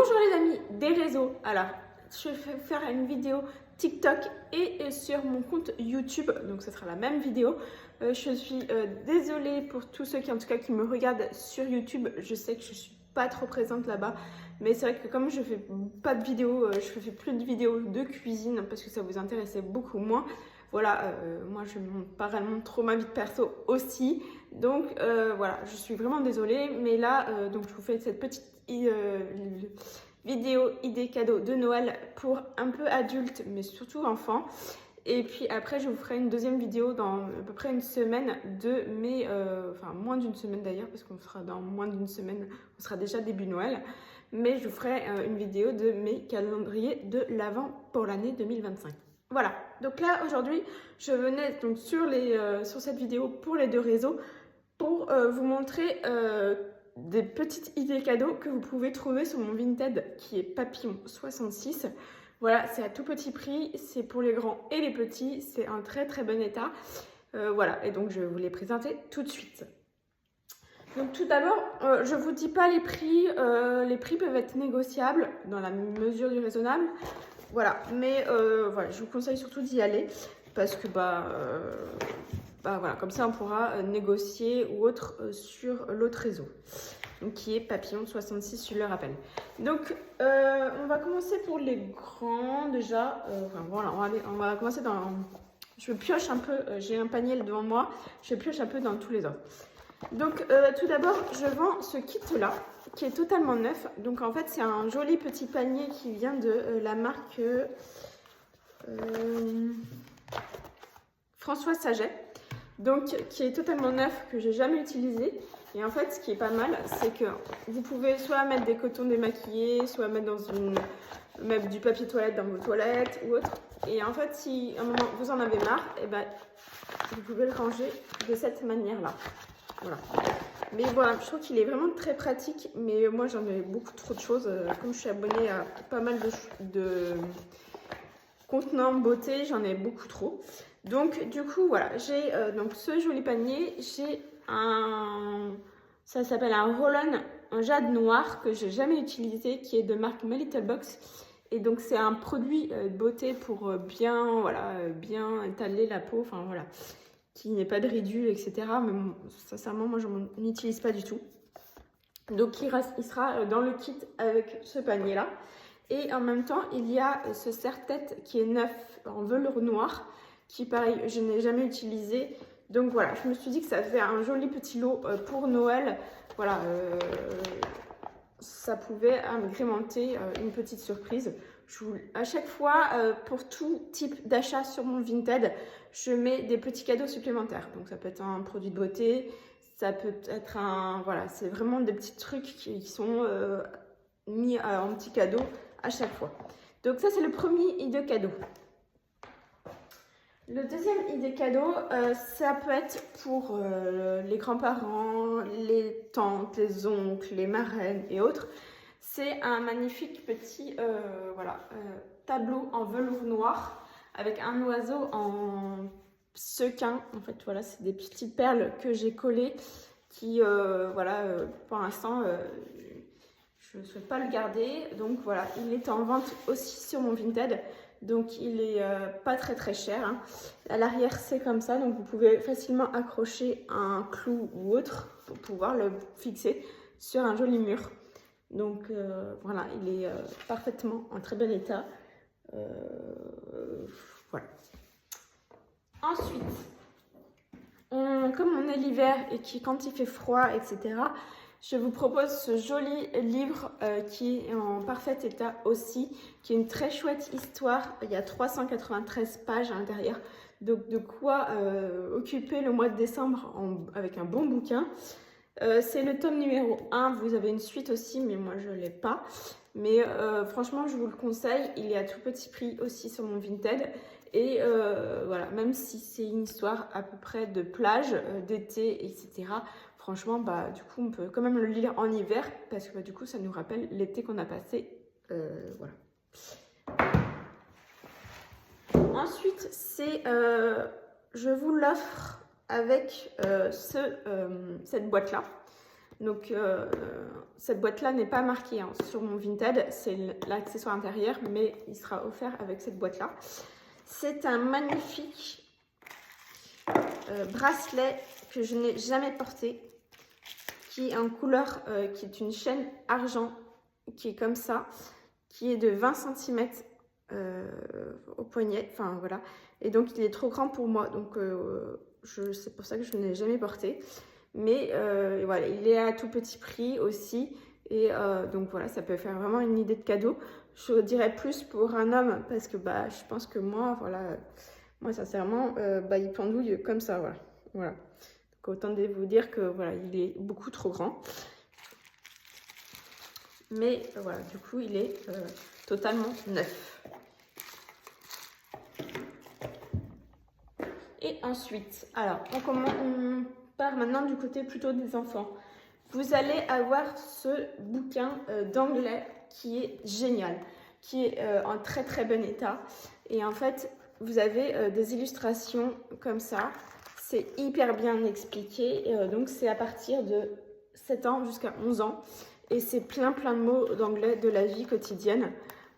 Bonjour les amis des réseaux. Alors, je vais faire une vidéo TikTok et sur mon compte YouTube, donc ce sera la même vidéo. Je suis désolée pour tous ceux qui en tout cas qui me regardent sur YouTube. Je sais que je suis pas trop présente là-bas, mais c'est vrai que comme je fais pas de vidéos, je fais plus de vidéos de cuisine parce que ça vous intéressait beaucoup moins. Voilà, moi je montre pas réellement trop ma vie de perso aussi, donc voilà, je suis vraiment désolée, mais là donc je vous fais cette petite vidéo idée cadeau de Noël pour un peu adultes mais surtout enfants. Et puis après je vous ferai une deuxième vidéo dans à peu près une semaine de mes, enfin moins d'une semaine d'ailleurs parce qu'on sera dans moins d'une semaine, on sera déjà début Noël. Mais je vous ferai une vidéo de mes calendriers de l'Avent pour l'année 2025. Voilà, donc là aujourd'hui je venais donc sur cette vidéo pour les deux réseaux pour vous montrer des petites idées cadeaux que vous pouvez trouver sur mon Vinted qui est Papillon 66. Voilà, c'est à tout petit prix, c'est pour les grands et les petits, c'est un très très bon état. Voilà, et donc je vais vous les présenter tout de suite. Donc tout d'abord, je ne vous dis pas les prix peuvent être négociables dans la mesure du raisonnable. Voilà, mais voilà, je vous conseille surtout d'y aller parce que voilà, comme ça on pourra négocier ou autre sur l'autre réseau, donc qui est Papillon 66, je le rappelle. Donc on va commencer pour les grands déjà. Enfin, voilà, on va commencer dans. Je pioche un peu, j'ai un panier devant moi, je pioche un peu dans tous les ordres. Donc tout d'abord, je vends ce kit là qui est totalement neuf. Donc en fait, c'est un joli petit panier qui vient de la marque François Saget. Donc qui est totalement neuf, que j'ai jamais utilisé. Et en fait, ce qui est pas mal, c'est que vous pouvez soit mettre des cotons démaquillés, soit mettre mettre du papier toilette dans vos toilettes ou autre. Et en fait, si à un moment vous en avez marre, et ben vous pouvez le ranger de cette manière-là. Voilà. Mais voilà, je trouve qu'il est vraiment très pratique. Mais moi, j'en ai beaucoup trop de choses. Comme je suis abonnée à pas mal de contenants beauté, j'en ai beaucoup trop. Donc, du coup, voilà, j'ai donc ce joli panier. J'ai ça s'appelle un roll-on, un jade noir que j'ai jamais utilisé, qui est de marque My Little Box. Et donc, c'est un produit de beauté pour bien étaler la peau. Enfin, voilà. Qui n'est pas de ridule, etc. Mais bon, sincèrement, moi, je n'en utilise pas du tout. Donc, il sera dans le kit avec ce panier-là. Et en même temps, il y a ce serre-tête qui est neuf en velours noir, qui, pareil, je n'ai jamais utilisé. Donc, voilà, je me suis dit que ça fait un joli petit lot pour Noël. Voilà, ça pouvait agrémenter une petite surprise. À chaque fois, pour tout type d'achat sur mon Vinted, je mets des petits cadeaux supplémentaires. Donc ça peut être un produit de beauté, ça peut être voilà, c'est vraiment des petits trucs qui sont mis en petits cadeaux à chaque fois. Donc ça, c'est le premier idée cadeau. Le deuxième idée cadeau, ça peut être pour les grands-parents, les tantes, les oncles, les marraines et autres. C'est un magnifique petit tableau en velours noir avec un oiseau en sequin. En fait, voilà, c'est des petites perles que j'ai collées qui, pour l'instant, je ne souhaite pas le garder. Donc voilà, il est en vente aussi sur mon Vinted. Donc il est pas très très cher. Hein. À l'arrière, c'est comme ça. Donc vous pouvez facilement accrocher un clou ou autre pour pouvoir le fixer sur un joli mur. Donc voilà, il est parfaitement en très bel état. Voilà. Ensuite, comme on est l'hiver et quand il fait froid, etc., je vous propose ce joli livre qui est en parfait état aussi, qui est une très chouette histoire. Il y a 393 pages à l'intérieur. Donc de quoi occuper le mois de décembre avec un bon bouquin. C'est le tome numéro 1, vous avez une suite aussi, mais moi je ne l'ai pas. Mais franchement, je vous le conseille, il est à tout petit prix aussi sur mon Vinted. Et voilà, même si c'est une histoire à peu près de plage, d'été, etc., franchement, du coup, on peut quand même le lire en hiver, parce que du coup, ça nous rappelle l'été qu'on a passé. Voilà. Ensuite, je vous l'offre avec cette boîte-là. Donc cette boîte-là n'est pas marquée hein, sur mon Vinted, c'est l'accessoire intérieur, mais il sera offert avec cette boîte-là. C'est un magnifique bracelet que je n'ai jamais porté, qui est en couleur, qui est une chaîne argent, qui est comme ça, qui est de 20 cm au poignet, enfin voilà. Et donc il est trop grand pour moi, donc c'est pour ça que je ne l'ai jamais porté. Mais voilà, il est à tout petit prix aussi. Et donc voilà, ça peut faire vraiment une idée de cadeau. Je dirais plus pour un homme parce que bah, je pense que moi, voilà, moi sincèrement, il pendouille comme ça, voilà. Donc autant vous dire que voilà, il est beaucoup trop grand. Mais voilà, du coup, il est totalement neuf. Et ensuite, alors, on part maintenant du côté plutôt des enfants. Vous allez avoir ce bouquin d'anglais qui est génial, qui est en très très bon état. Et en fait, vous avez des illustrations comme ça. C'est hyper bien expliqué. Donc, c'est à partir de 7 ans jusqu'à 11 ans. Et c'est plein de mots d'anglais de la vie quotidienne.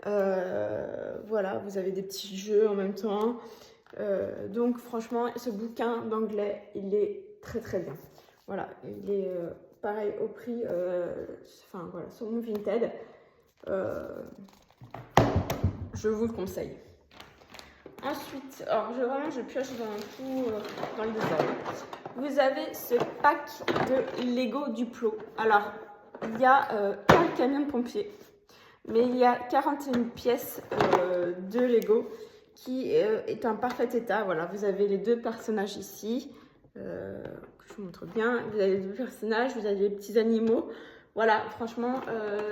Voilà, vous avez des petits jeux en même temps. Donc franchement, ce bouquin d'anglais, il est très très bien. Voilà, il est pareil au prix, enfin voilà, sur mon Vinted. Je vous le conseille. Ensuite, alors je pioche dans tout, dans le désordre. Vous avez ce pack de Lego Duplo. Alors, il y a pas le camion de pompier, mais il y a 41 pièces de Lego qui est en parfait état. Voilà, vous avez les deux personnages ici, que je vous montre bien. Vous avez les deux personnages, vous avez les petits animaux. Voilà, franchement,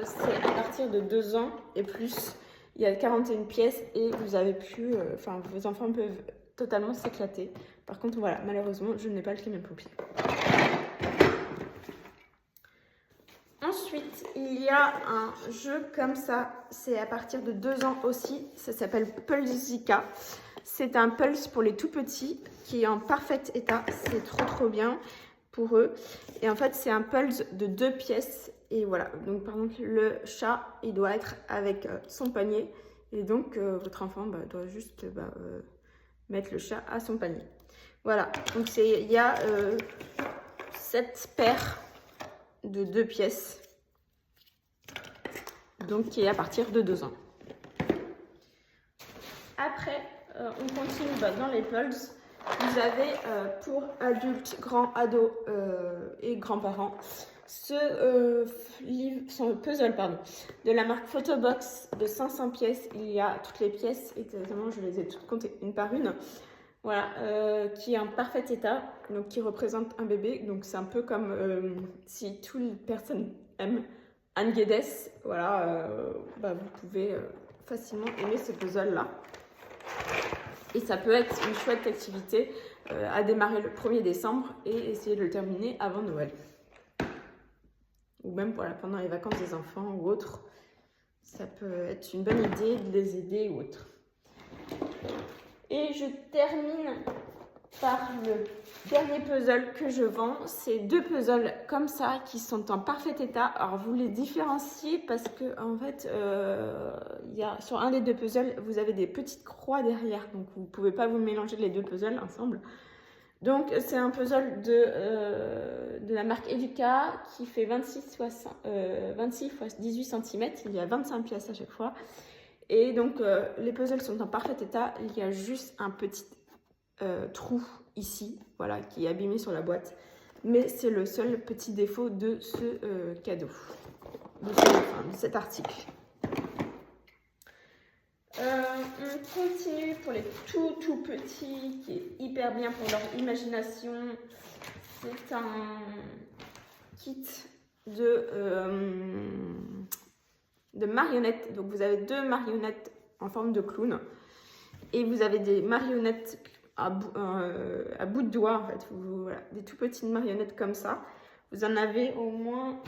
c'est à partir de 2 ans et plus. Il y a 41 pièces et vous avez pu, vos enfants peuvent totalement s'éclater. Par contre, voilà, malheureusement, je n'ai pas le camion de pompier. Ensuite, il y a un jeu comme ça, c'est à partir de 2 ans aussi, ça s'appelle Pulsica. C'est un pulse pour les tout petits qui est en parfait état, c'est trop bien pour eux. Et en fait, c'est un pulse de 2 pièces et voilà. Donc par exemple, le chat, il doit être avec son panier et donc votre enfant doit juste mettre le chat à son panier. Voilà, donc il y a 7 paires de 2 pièces, donc qui est à partir de 2 ans. Après, on continue dans les pulses. Vous avez pour adultes, grands, ados et grands-parents ce puzzle de la marque Photobox de 500 pièces. Il y a toutes les pièces, exactement, je les ai toutes comptées une par une. Voilà, qui est en parfait état, donc qui représente un bébé. Donc c'est un peu comme si toutes les personnes aiment Anne Guedes. Voilà, vous pouvez facilement aimer ce puzzle-là. Et ça peut être une chouette activité à démarrer le 1er décembre et essayer de le terminer avant Noël. Ou même pendant les vacances des enfants ou autre. Ça peut être une bonne idée de les aider ou autre. Et je termine par le dernier puzzle que je vends. C'est 2 puzzles comme ça qui sont en parfait état. Alors vous les différenciez parce que en fait, sur un des 2 puzzles, vous avez des petites croix derrière. Donc vous ne pouvez pas vous mélanger les 2 puzzles ensemble. Donc c'est un puzzle de la marque Educa qui fait 26 x 18 cm. Il y a 25 pièces à chaque fois. Et donc les puzzles sont en parfait état. Il y a juste un petit trou ici, voilà, qui est abîmé sur la boîte. Mais c'est le seul petit défaut de ce cadeau, de cet article. On continue pour les tout petits, qui est hyper bien pour leur imagination. C'est un kit de marionnettes. Donc vous avez 2 marionnettes en forme de clown et vous avez des marionnettes à bout de doigt en fait. Voilà, des tout petites marionnettes comme ça. Vous en avez au moins,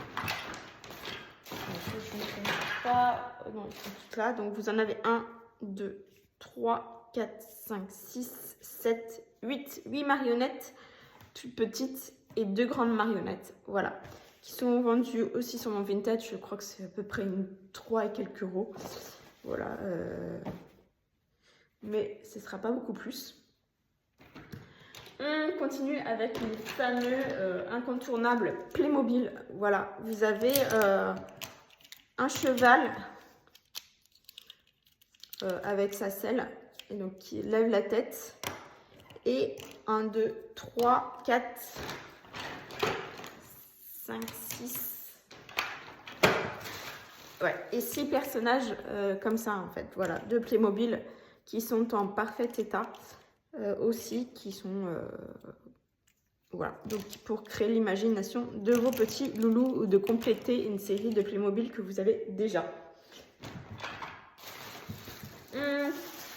je ne sais pas, non, toutes là. Donc vous en avez 1, 2, 3, 4, 5, 6, 7, 8 marionnettes toutes petites et 2 grandes marionnettes. Voilà, qui sont vendus aussi sur mon Vinted. Je crois que c'est à peu près 3 et quelques euros. Voilà. Mais ce ne sera pas beaucoup plus. On continue avec les fameux incontournables Playmobil. Voilà, vous avez un cheval avec sa selle, et donc qui lève la tête. Et 1, 2, 3, 4, 5, 6. Ouais, et 6 personnages comme ça en fait. Voilà, de Playmobil qui sont en parfait état. Aussi qui sont voilà, donc pour créer l'imagination de vos petits loulous ou de compléter une série de Playmobil que vous avez déjà. On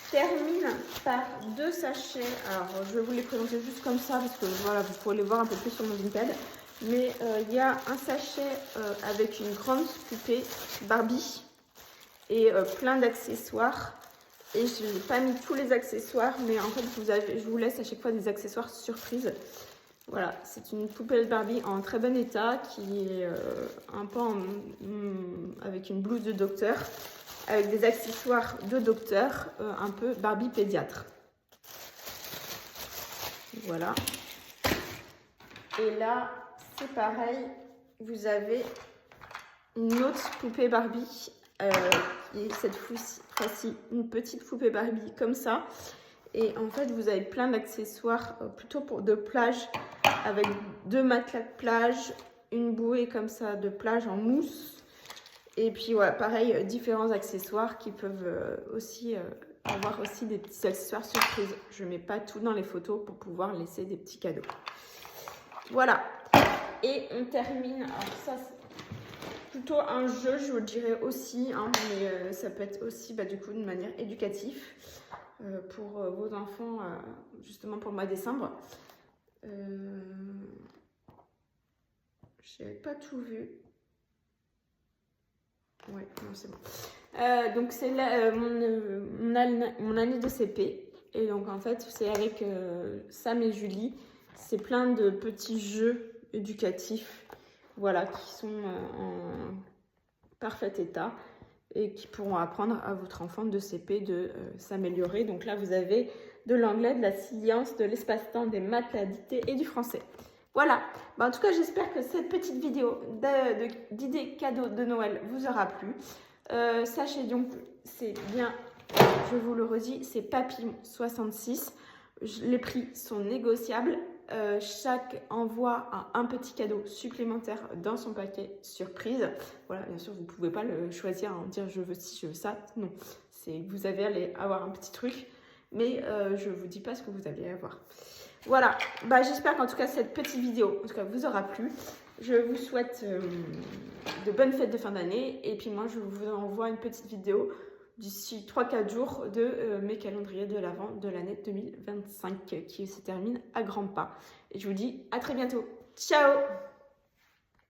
termine par 2 sachets. Alors je vais vous les présenter juste comme ça parce que voilà, vous pourrez les voir un peu plus sur mon Vinted. Mais il y a un sachet avec une grande poupée Barbie et plein d'accessoires. Et je n'ai pas mis tous les accessoires, mais en fait, je vous laisse à chaque fois des accessoires surprises. Voilà, c'est une poupée Barbie en très bon état, qui est un peu avec une blouse de docteur, avec des accessoires de docteur, un peu Barbie pédiatre. Voilà. Et là, c'est pareil, vous avez une autre poupée Barbie. Et cette fois-ci une petite poupée Barbie comme ça, et en fait vous avez plein d'accessoires plutôt de plage, avec 2 matelas de plage, une bouée comme ça de plage en mousse, et puis voilà, pareil, différents accessoires qui peuvent aussi avoir aussi des petits accessoires surprises. Je mets pas tout dans les photos pour pouvoir laisser des petits cadeaux. Voilà, et on termine, alors ça plutôt un jeu, je vous le dirais aussi, hein, mais ça peut être aussi du coup de manière éducative pour vos enfants, justement pour le mois de décembre. J'ai pas tout vu. Ouais, non, c'est bon. Donc c'est mon année de CP, et donc en fait c'est avec Sam et Julie. C'est plein de petits jeux éducatifs. Voilà, qui sont en parfait état et qui pourront apprendre à votre enfant de CP de s'améliorer. Donc là, vous avez de l'anglais, de la science, de l'espace-temps, des maths, la dictée et du français. Voilà, en tout cas, j'espère que cette petite vidéo d'idées cadeaux de Noël vous aura plu. Sachez donc, c'est bien, je vous le redis, c'est Papillon 66. Les prix sont négociables. Chaque envoi a un petit cadeau supplémentaire dans son paquet surprise. Voilà, bien sûr, vous ne pouvez pas le choisir, en dire je veux ci, je veux ça. Non, c'est vous allez avoir un petit truc, mais je ne vous dis pas ce que vous allez avoir. Voilà, j'espère qu'en tout cas cette petite vidéo vous aura plu. Je vous souhaite de bonnes fêtes de fin d'année, et puis moi je vous envoie une petite vidéo d'ici 3-4 jours de mes calendriers de l'Avent de l'année 2025 qui se termine à grands pas. Et je vous dis à très bientôt. Ciao!